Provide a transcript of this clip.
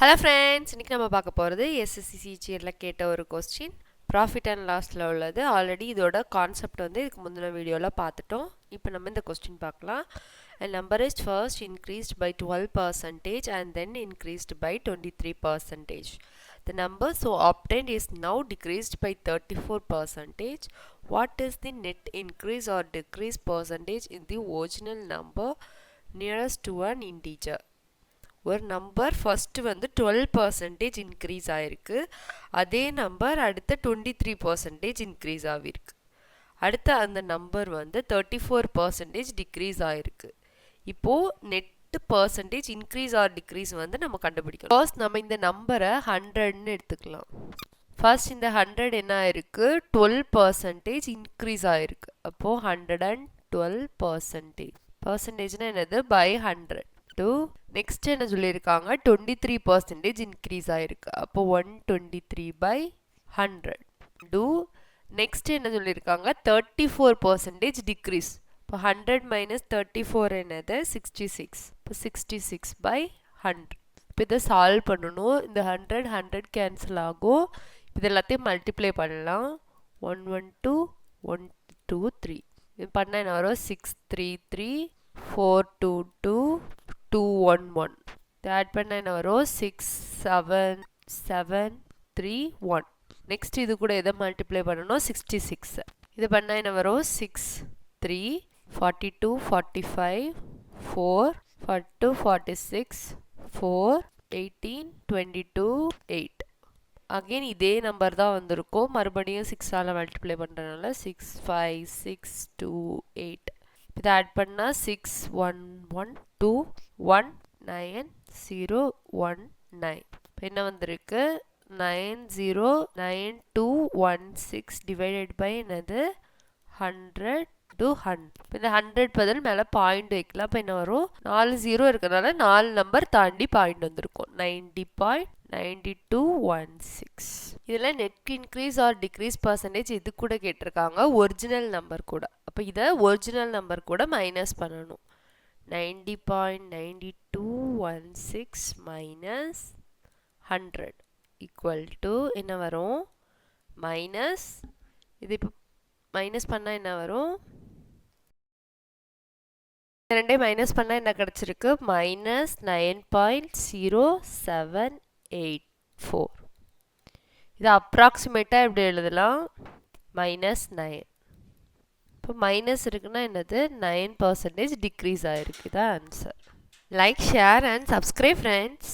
Hello friends, இன்னைக்கு நம்ம பார்க்க போகிறது SSC CGL கேட்ட ஒரு கொஸ்டின் ப்ராஃபிட் அண்ட் லாஸில் உள்ளது. ஆல்ரெடி இதோட கான்செப்ட் வந்து இதுக்கு முந்தின வீடியோவில் பார்த்துட்டோம். இப்போ நம்ம இந்த கொஸ்டின் பார்க்கலாம். A number is first increased by 12% and then increased by 23%. The number so obtained is now decreased by 34%. What is the net increase or decrease percentage in the original number nearest to an integer? ஒரு number first வந்து 12% increase ஆகிருக்கு, அதே number அடுத்த 23% increase ஆகிருக்கு, அடுத்த அந்த number வந்து 34% degrees ஆகிருக்கு. இப்போது net percentage increase R degrees வந்து நம்ம கண்டுபிடிக்கணும். ஃபர்ஸ்ட் நம்ம இந்த நம்பரை 100ன்னு எடுத்துக்கலாம். ஃபர்ஸ்ட் இந்த 100 என்ன ஆயிருக்கு, 12% இன்க்ரீஸ் ஆகிருக்கு. அப்போது 112%. பர்சன்டேஜ்னால் என்னது, பை 100. நெக்ஸ்ட் என்ன சொல்லியிருக்காங்க, 23% இன்க்ரீஸ் ஆயிருக்கு. அப்போ 123/100. நெக்ஸ்ட் என்ன சொல்லியிருக்காங்க, 34% டிக்ரீஸ். இப்போ 100 - 34 என்னது, 66. இப்போ 66/100. இப்போ இதை சால்வ் பண்ணணும். இந்த 100 கேன்சல் ஆகும். இது எல்லாத்தையும் மல்டிப்ளை பண்ணலாம். 112 123 இது பண்ணால் என்ன வரும், 633 422 211. இது ஆட் பண்ண என்ன வரும், 67731. நெக்ஸ்ட் இது கூட எதை மல்டிப்ளை பண்ணணும், 66. இது பண்ண என்ன வரும், 6 3 42 45 4 42 46 4 18 22 8. அகெயின் இதே நம்பர் தான் வந்திருக்கும். மறுபடியும் 6ஆல் மல்டிப்ளை பண்ணுறதுனால 6 5 6 2 8. இதை ஆட் பண்ணால் 6 1 1 2 1 9 0 1 9. இப்போ என்ன வந்திருக்கு, 909216 டிவைடட் பை என்னது, 100 to 100. இப்போ இந்த 100 பதில் மேலே பாயிண்ட் வைக்கலாம். இப்போ என்ன வரும், 4 0 இருக்கிறதுனால 4 நம்பர் தாண்டி பாயிண்ட் வந்திருக்கும். 90.9216. இதில் net increase R degrees percentage இது கூட கேட்டிருக்காங்க, ஒரிஜினல் நம்பர் கூட. அப்போ இதை ஒரிஜினல் நம்பர் கூட மைனஸ் பண்ணணும். 90.9216 மைனஸ் 100 ஈக்குவல் டு என்ன வரும், மைனஸ் இது இப்போ மைனஸ் பண்ணால் என்ன வரும், ரெண்டே மைனஸ் பண்ணால் என்ன கிடச்சிருக்கு, மைனஸ் 9.0784. இது அப்ராக்சிமேட்டாக எப்படி எழுதலாம், -9. இப்போ மைனஸ் இருக்குன்னா என்னது, 9% டிக்ரீஸ் ஆகிருக்கு. இதான் answer. Like, share and subscribe friends.